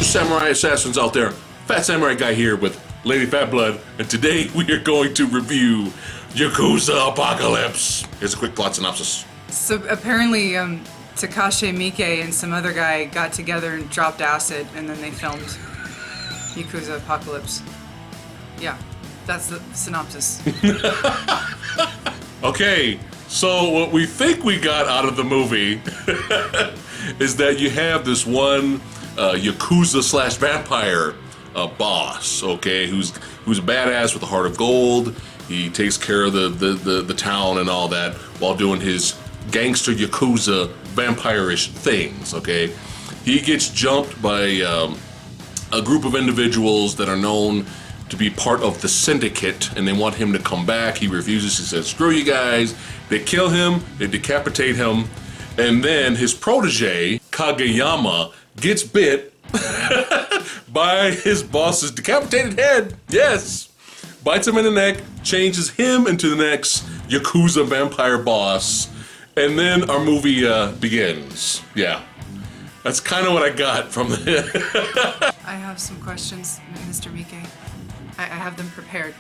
you samurai assassins out there. Fat Samurai Guy here with Lady Fat Blood, and today we are going to review Yakuza Apocalypse. Here's a quick plot synopsis. So apparently, Takashi Miike and some other guy got together and dropped acid, and then they filmed Yakuza Apocalypse. Yeah, that's the synopsis. Okay, so what we think we got out of the movie is that you have this one Yakuza slash vampire boss, okay, who's a badass with a heart of gold. He takes care of the town and all that while doing his gangster Yakuza vampire-ish things, okay? He gets jumped by a group of individuals that are known to be part of the syndicate, and they want him to come back. He refuses. He says, screw you guys. They kill him, they decapitate him, and then his protege, Kageyama, gets bit by his boss's decapitated head. Yes! Bites him in the neck, changes him into the next Yakuza vampire boss, and then our movie begins. Yeah. That's kind of what I got from the... I have some questions, Mr. Miike. I have them prepared.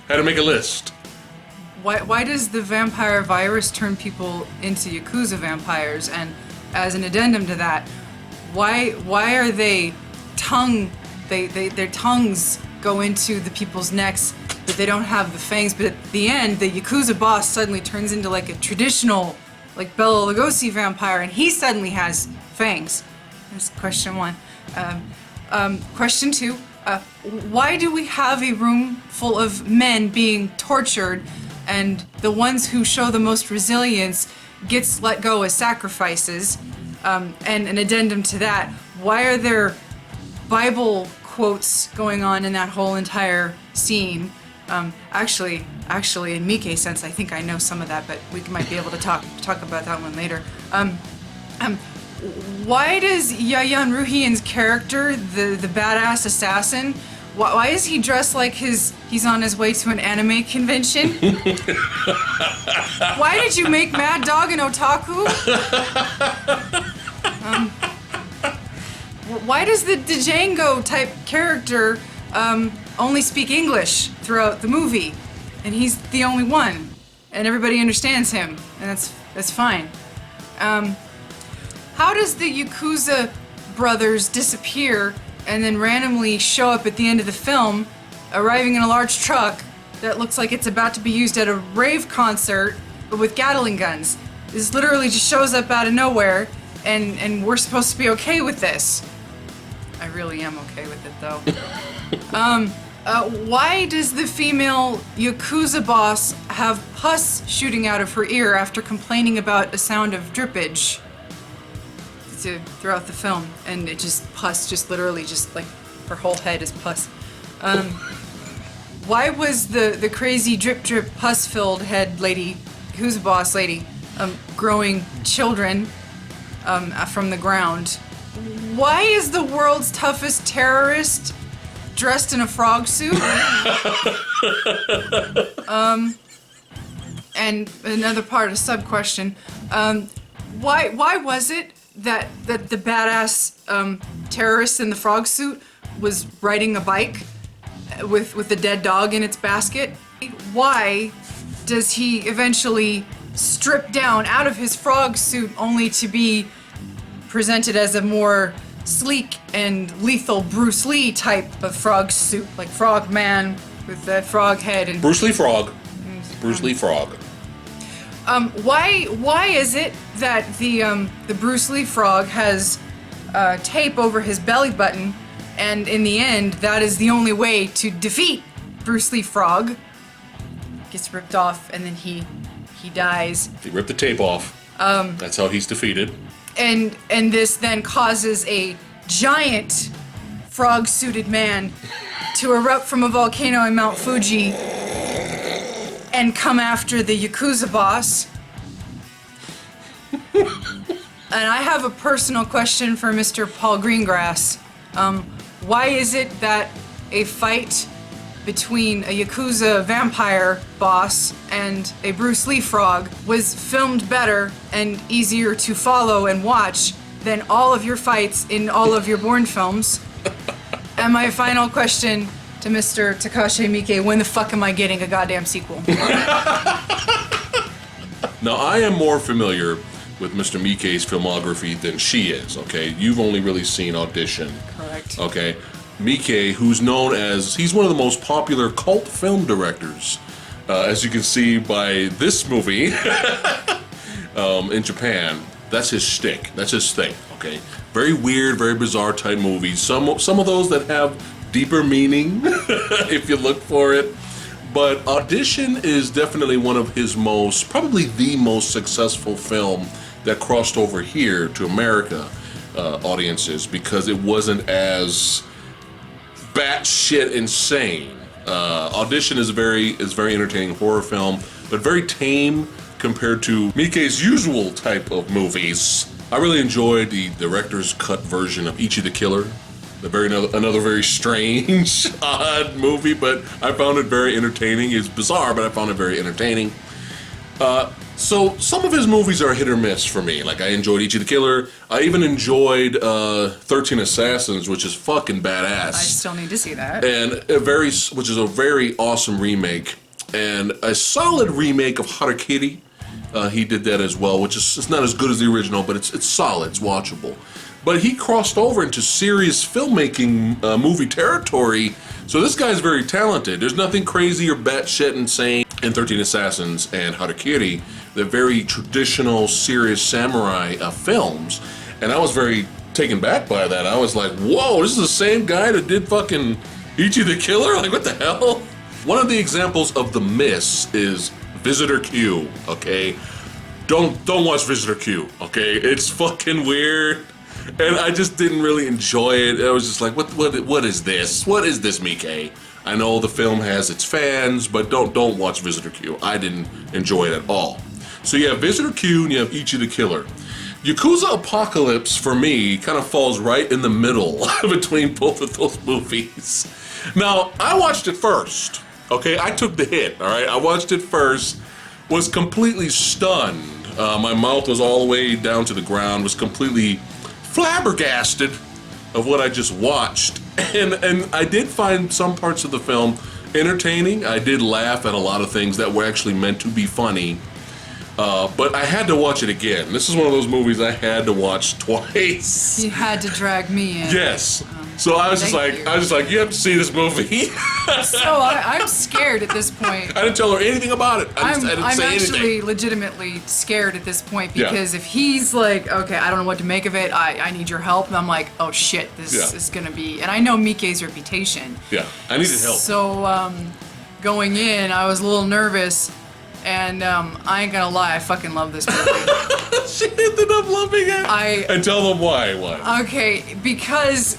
Had to make a list. Why does the vampire virus turn people into Yakuza vampires? And as an addendum to that, why are they their tongues go into the people's necks, but they don't have the fangs? But at the end, the Yakuza boss suddenly turns into like a traditional, like Bela Lugosi vampire, and he suddenly has fangs. That's question one. Question two. Why do we have a room full of men being tortured, and the ones who show the most resilience gets let go as sacrifices? And an addendum to that, why are there Bible quotes going on in that whole entire scene? Actually, in Miike's sense, I think I know some of that, but we might be able to talk about that one later. Why does Yayan Ruhian's character, the badass assassin, why is he dressed like he's on his way to an anime convention? Why did you make Mad Dog an otaku? Why does the Django type character only speak English throughout the movie? And he's the only one, and everybody understands him, and that's fine. How does the Yakuza brothers disappear and then randomly show up at the end of the film, arriving in a large truck that looks like it's about to be used at a rave concert, but with Gatling guns? This literally just shows up out of nowhere, and we're supposed to be okay with this. I really am okay with it, though. Why does the female Yakuza boss have pus shooting out of her ear after complaining about a sound of drippage throughout the film? And it pus literally like her whole head is pus. Why was the crazy drip pus filled head lady, Yakuza boss lady, growing children from the ground? Why is the world's toughest terrorist dressed in a frog suit? And another part, a sub question. Why was it that the badass terrorist in the frog suit was riding a bike with a dead dog in its basket? Why does he eventually strip down out of his frog suit only to be presented as a more sleek and lethal Bruce Lee type of frog suit, like Frog Man with the frog head and Bruce Lee Frog. Bruce Lee Frog. Why is it that the Bruce Lee Frog has tape over his belly button, and in the end, that is the only way to defeat Bruce Lee Frog? Gets ripped off, and then he dies. They rip the tape off. That's how he's defeated. And this then causes a giant frog-suited man to erupt from a volcano in Mount Fuji and come after the Yakuza boss. And I have a personal question for Mr. Paul Greengrass. Why is it that a fight between a Yakuza vampire boss and a Bruce Lee frog was filmed better and easier to follow and watch than all of your fights in all of your Bourne films. And my final question to Mr. Takashi Miike, when the fuck am I getting a goddamn sequel? Now, I am more familiar with Mr. Miike's filmography than she is, okay? You've only really seen Audition. Correct. Okay? Miike, who's known as, he's one of the most popular cult film directors, as you can see by this movie in Japan. That's his shtick. That's his thing, okay? Very weird, very bizarre type movies. Some of those that have deeper meaning, if you look for it. But Audition is definitely one of his most, probably the most successful film that crossed over here to America audiences, because it wasn't as batshit insane. Audition is a very entertaining horror film, but very tame compared to Miike's usual type of movies. I really enjoyed the director's cut version of Ichi the Killer. Another very strange, odd movie, but I found it very entertaining. It's bizarre, but I found it very entertaining. So some of his movies are hit or miss for me. Like, I enjoyed Ichi the Killer. I even enjoyed 13 Assassins, which is fucking badass. I still need to see that. And which is a very awesome remake, and a solid remake of Hara-Kiri. He did that as well, which is, it's not as good as the original, but it's solid, it's watchable. But he crossed over into serious filmmaking movie territory, so this guy's very talented. There's nothing crazy or batshit insane in 13 Assassins and Hara-Kiri. They're very traditional, serious samurai films, and I was very taken back by that. I was like, whoa, this is the same guy that did fucking Ichi the Killer? Like, what the hell? One of the examples of the miss is Visitor Q, okay? Don't watch Visitor Q, okay? It's fucking weird. And I just didn't really enjoy it. I was just like, what is this? What is this, Miike? I know the film has its fans, but don't watch Visitor Q. I didn't enjoy it at all. So you have Visitor Q and you have Ichi the Killer. Yakuza Apocalypse, for me, kind of falls right in the middle between both of those movies. Now, I watched it first, okay? I took the hit, all right? I watched it first, was completely stunned. My mouth was all the way down to the ground, was completely flabbergasted of what I just watched, and I did find some parts of the film entertaining. I did laugh at a lot of things that were actually meant to be funny, but I had to watch it again. This is one of those movies I had to watch twice. You had to drag me in. Yes. So I was just like, you have to see this movie. So I'm scared at this point. I didn't tell her anything about it. I didn't I'm say actually anything. legitimately scared at this point, because Yeah. if he's like, okay, I don't know what to make of it, I need your help, and I'm like, oh shit, this Yeah. is gonna be, and I know Miike's reputation. Yeah, I needed help. So going in, I was a little nervous, and I ain't gonna lie, I fucking love this movie. She ended up loving it. And tell them why. Why? Okay, because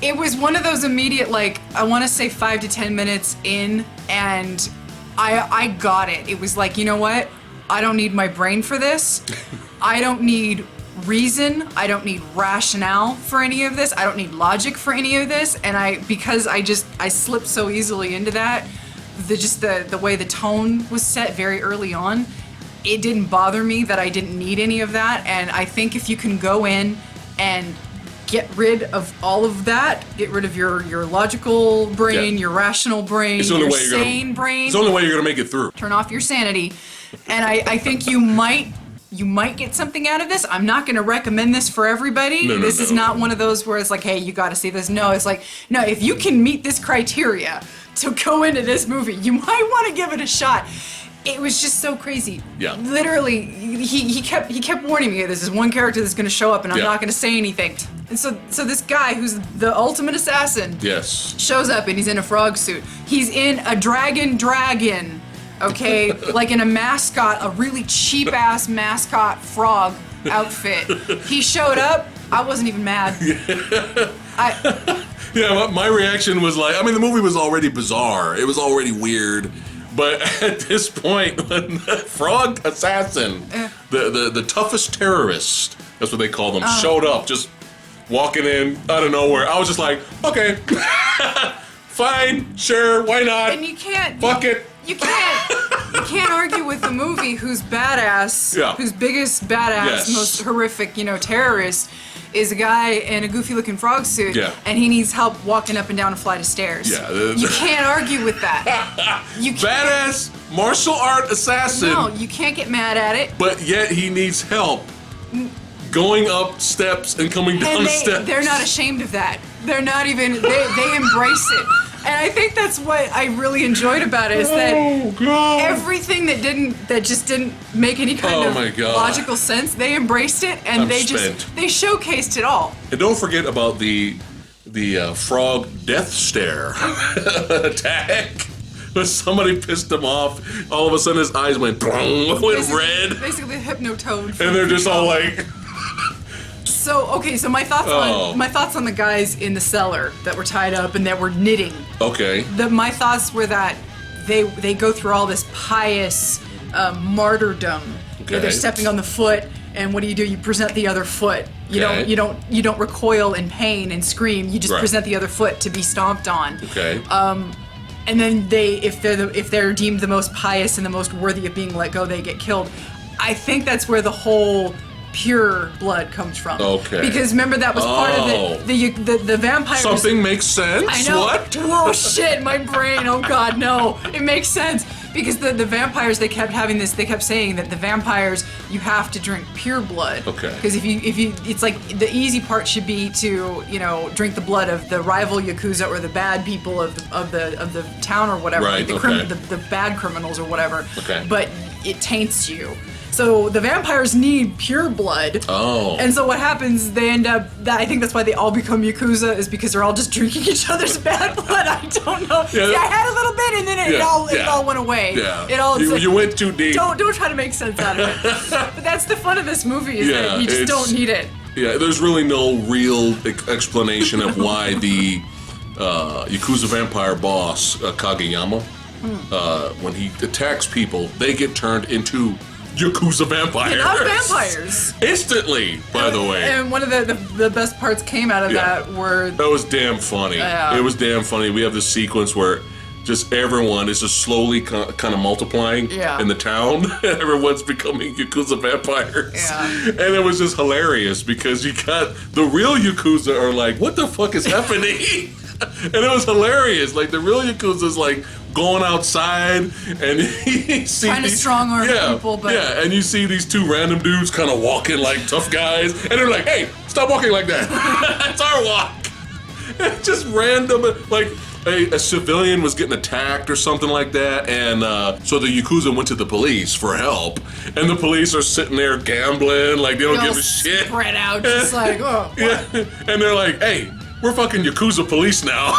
it was one of those immediate, like, I want to say 5 to 10 minutes in, and I got it. It was like, you know what? I don't need my brain for this. I don't need reason. I don't need rationale for any of this. I don't need logic for any of this. And because I slipped so easily into that, the way the tone was set very early on, it didn't bother me that I didn't need any of that. And I think if you can go in and get rid of all of that, get rid of your logical brain, your rational brain, your sane brain. It's the only way you're gonna make it through. Turn off your sanity, and I think you might get something out of this. I'm not going to recommend this for everybody. This is not one of those where it's like, hey, you got to see this. No, it's like, no, if you can meet this criteria to go into this movie, you might want to give it a shot. It was just so crazy. Yeah. Literally, he kept warning me, there's this one character that's going to show up, and I'm not going to say anything. And so this guy who's the ultimate assassin, yes, shows up, and he's in a frog suit. He's in a dragon. Okay, like in a mascot, a really cheap-ass mascot frog outfit. He showed up, I wasn't even mad. Yeah, my reaction was like, I mean, the movie was already bizarre. It was already weird. But at this point, when the frog assassin, the toughest terrorist, that's what they call them, showed up, just walking in out of nowhere, I was just like, okay, fine, sure, why not? And you can't... Fuck it. You can't can't argue with the movie whose badass, whose biggest badass, most horrific, terrorist is a guy in a goofy-looking frog suit, and he needs help walking up and down a flight of stairs. You can't argue with that. You can't. Badass martial art assassin. No, you can't get mad at it. But yet he needs help going up steps and coming down steps. They're not ashamed of that. They're not even. They embrace it. And I think that's what I really enjoyed about it is that everything that just didn't make any kind of logical sense, they embraced it and they showcased it all. And don't forget about the frog death stare attack. When somebody pissed him off, all of a sudden his eyes went red. Basically hypnotoad. And they're just all like. So my thoughts on the guys in the cellar that were tied up and that were knitting. Okay. My thoughts were that they go through all this pious martyrdom. Okay. They're stepping on the foot, and what do? You present the other foot. You don't recoil in pain and scream. You just present the other foot to be stomped on. Okay. And then if they're deemed the most pious and the most worthy of being let go, they get killed. I think that's where the whole pure blood comes from. Okay. Because remember that was part of the vampires. Something makes sense. I know. What? Whoa, shit, my brain. Oh God, no. It makes sense because the vampires, they kept having this. They kept saying that the vampires, you have to drink pure blood. Okay. Because if you, it's like the easy part should be to drink the blood of the rival Yakuza or the bad people of the town or whatever, right? Like the bad criminals or whatever. Okay. But it taints you. So the vampires need pure blood. Oh. And so what happens, they end up, I think that's why they all become Yakuza, is because they're all just drinking each other's bad blood. I don't know. Yeah. See, I had a little bit and then it all went away. Yeah. It all, you went too deep. Don't try to make sense out of it. But that's the fun of this movie, is that you just don't need it. Yeah, there's really no real explanation of why the Yakuza vampire boss, Kageyama, when he attacks people, they get turned into Yakuza vampires. They're not vampires. Instantly, by the way. And one of the best parts came out of that were... That was damn funny. It was damn funny. We have this sequence where just everyone is just slowly kind of multiplying in the town. Everyone's becoming Yakuza vampires. Yeah. And it was just hilarious because you got the real Yakuza are like, what the fuck is happening? And it was hilarious. Like, the real Yakuza's like going outside and you see trying to strong arm people, but and you see these two random dudes kind of walking like tough guys, and they're like, "Hey, stop walking like that. It's our walk." Just random, like a civilian was getting attacked or something like that, and so the Yakuza went to the police for help, and the police are sitting there gambling like they don't give a shit. Spread out, just like, oh. And they're like, "Hey, we're fucking Yakuza police now."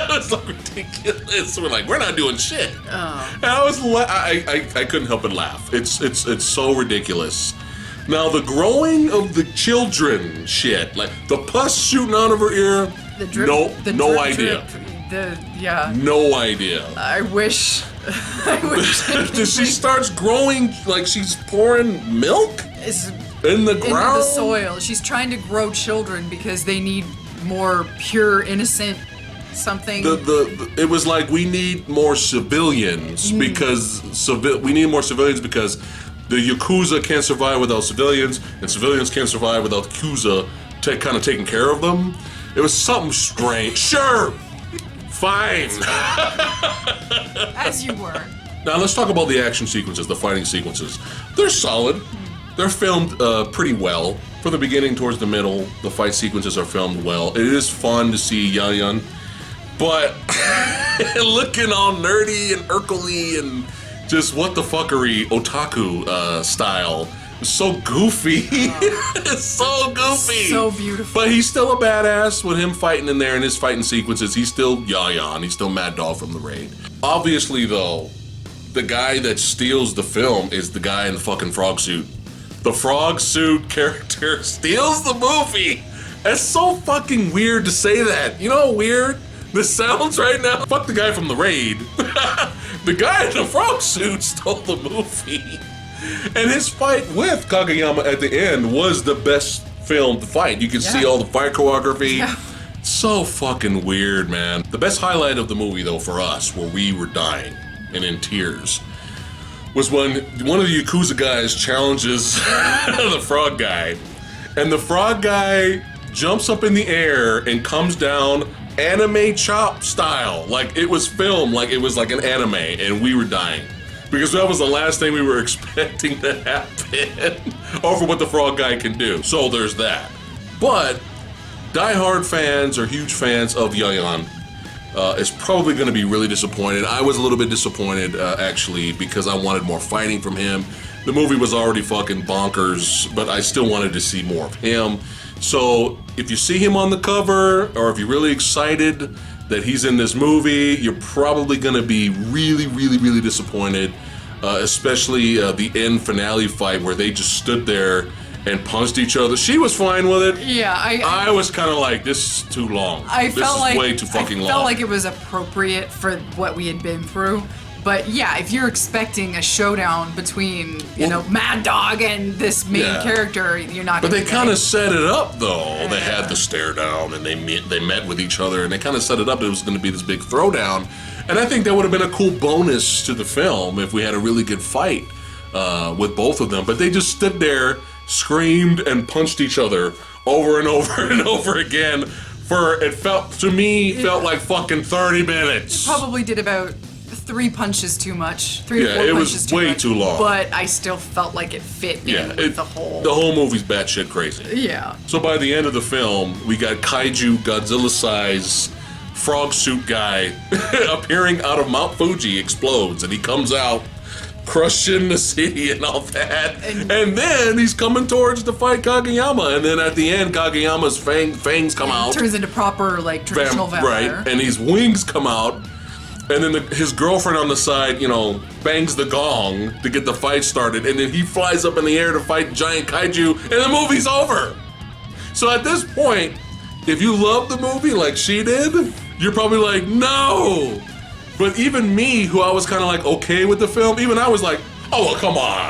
It's like ridiculous. We're like, we're not doing shit. Oh. And I couldn't help but laugh. It's so ridiculous. Now the growing of the children shit, like the pus shooting out of her ear. The drip, no idea. No idea. I wish. She starts growing like she's pouring milk in the ground. Into the soil. She's trying to grow children because they need more pure, innocent something. It was like, we need more civilians because we need more civilians because the Yakuza can't survive without civilians, and civilians can't survive without Yakuza kind of taking care of them. It was something strange. Sure, fine. As you were. Now let's talk about the action sequences, the fighting sequences. They're solid. They're filmed pretty well. From the beginning towards the middle, the fight sequences are filmed well. It is fun to see Yayan, but looking all nerdy and Urkel-y and just what the fuckery otaku style. It's so goofy. It's so goofy. So beautiful. But he's still a badass with him fighting in there in his fighting sequences. He's still Yayan. He's still Mad Dog from the Raid. Obviously, though, the guy that steals the film is the guy in the fucking frog suit. The frog suit character steals the movie. That's so fucking weird to say that. You know how weird this sounds right now? Fuck the guy from the Raid. The guy in the frog suit stole the movie. And his fight with Kageyama at the end was the best filmed fight. You can see all the fight choreography. Yeah. So fucking weird, man. The best highlight of the movie, though, for us, where we were dying and in tears, was when one of the Yakuza guys challenges the frog guy. And the frog guy jumps up in the air and comes down anime chop style. Like it was filmed like it was like an anime, and we were dying. Because that was the last thing we were expecting to happen. Or for what the frog guy can do. So there's that. But diehard fans or huge fans of Yayan is probably going to be really disappointed. I was a little bit disappointed, actually, because I wanted more fighting from him. The movie was already fucking bonkers, but I still wanted to see more of him. So if you see him on the cover, or if you're really excited that he's in this movie, you're probably going to be really, really, really disappointed, especially the end finale fight where they just stood there and punched each other. She was fine with it. Yeah, I was kind of like, this is too long. This is way too fucking long. I felt like it was appropriate for what we had been through. But yeah, if you're expecting a showdown between, Mad Dog and this main character, you're not But gonna they kind of set it up, though. They had the stare down, and they met with each other, and they kind of set it up that it was going to be this big throwdown. And I think that would have been a cool bonus to the film if we had a really good fight with both of them. But they just stood there, screamed, and punched each other over and over and over again felt like fucking 30 minutes. Probably did about 3 punches too much. 3 to 4 it punches was too way much, too long. But I still felt like it fit in with the whole... The whole movie's batshit crazy. Yeah. So by the end of the film, we got kaiju Godzilla-sized frog suit guy appearing out of Mount Fuji, explodes, and he comes out crushing the city and all that. And then he's coming towards to fight Kageyama. And then at the end, Kageyama's fangs come out. Turns into proper, traditional vampire. Right. And his wings come out. And then his girlfriend on the side, bangs the gong to get the fight started. And then he flies up in the air to fight giant kaiju. And the movie's over. So at this point, if you love the movie like she did, you're probably like, no. But even me, who I was kind of okay with the film, even I was like, oh, well, come on.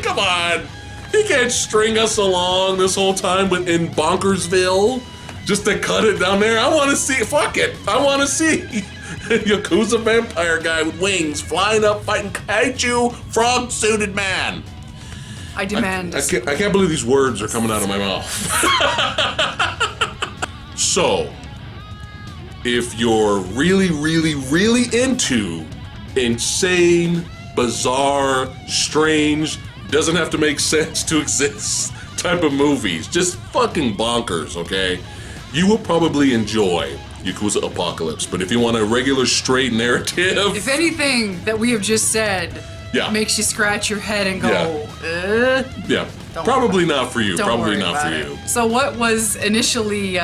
Come on. He can't string us along this whole time in Bonkersville just to cut it down there. I want to see, fuck it. I want to see Yakuza vampire guy with wings flying up fighting kaiju frog-suited man. I demand. I can't believe these words are coming out of my mouth. So, if you're really, really, really into insane, bizarre, strange, doesn't have to make sense to exist type of movies, just fucking bonkers, okay? You will probably enjoy Yakuza Apocalypse, but if you want a regular straight narrative... If anything that we have just said makes you scratch your head and go, probably not for you. Probably not for you. So what was initially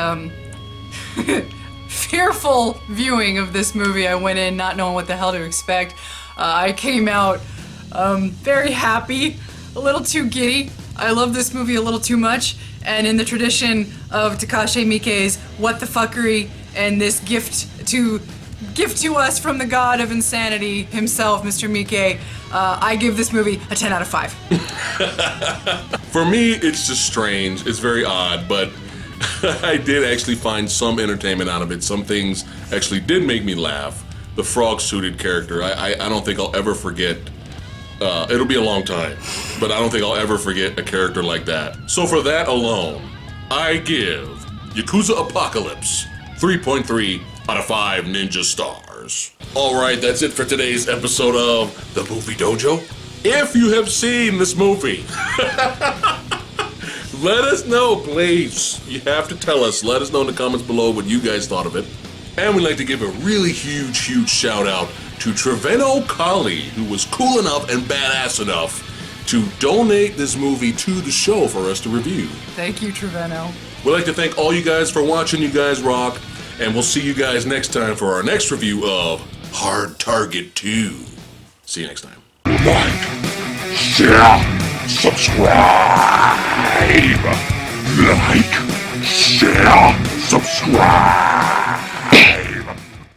fearful viewing of this movie, I went in not knowing what the hell to expect. I came out very happy, a little too giddy. I love this movie a little too much, and in the tradition of Takashi Miike's What the Fuckery and this gift to us from the god of insanity himself, Mr. Miike, I give this movie a 10 out of 5. For me, it's just strange. It's very odd, but I did actually find some entertainment out of it. Some things actually did make me laugh. The frog-suited character, I don't think I'll ever forget. It'll be a long time, but I don't think I'll ever forget a character like that. So for that alone, I give Yakuza Apocalypse 3.3 out of 5 ninja stars. Alright, that's it for today's episode of The Movie Dojo. If you have seen this movie, let us know, please. You have to tell us. Let us know in the comments below what you guys thought of it. And we'd like to give a really huge shout out to Treveno Kali, who was cool enough and badass enough to donate this movie to the show for us to review. Thank you, Treveno. We'd like to thank all you guys for watching. You guys rock. And we'll see you guys next time for our next review of Hard Target 2. See you next time. Like, share, subscribe. Like, share, subscribe.